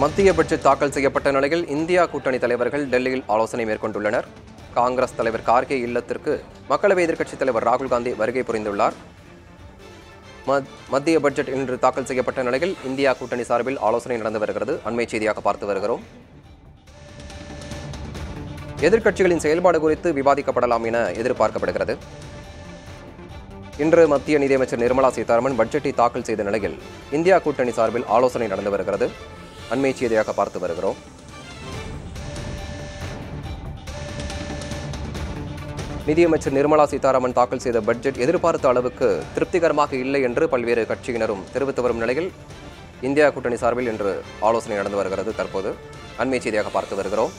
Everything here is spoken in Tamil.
மத்திய பட்ஜெட் தாக்கல் செய்யப்பட்ட நிலையில் இந்தியா கூட்டணி தலைவர்கள் டெல்லியில் ஆலோசனை மேற்கொண்டுள்ளனர். காங்கிரஸ் தலைவர் கார்கே இல்லத்திற்கு மக்களவை எதிர்க்கட்சித் தலைவர் ராகுல் காந்தி வருகை புரிந்துள்ளார். மத்திய பட்ஜெட் இன்று தாக்கல் செய்யப்பட்ட நிலையில் இந்தியா கூட்டணி சார்பில் ஆலோசனை நடந்து வருகிறது. அண்மை செய்தியாக பார்த்து வருகிறோம். எதிர்க்கட்சிகளின் செயல்பாடு குறித்து விவாதிக்கப்படலாம் என எதிர்பார்க்கப்படுகிறது. இன்று மத்திய நிதியமைச்சர் நிர்மலா சீதாராமன் பட்ஜெட்டை தாக்கல் செய்த நிலையில் இந்தியா கூட்டணி சார்பில் ஆலோசனை நடந்து வருகிறது. அண்மை செய்தியாக பார்த்து வருகிறோம். நிதியமைச்சர் நிர்மலா சீதாராமன் தாக்கல் செய்த பட்ஜெட் எதிர்பார்த்த அளவுக்கு திருப்திகரமாக இல்லை என்று பல்வேறு கட்சியினரும் தெரிவித்து வரும் நிலையில் இந்தியா கூட்டணி சார்பில் இன்று ஆலோசனை நடந்து வருகிறது. தற்போது அண்மை செய்தியாக பார்த்து வருகிறோம்.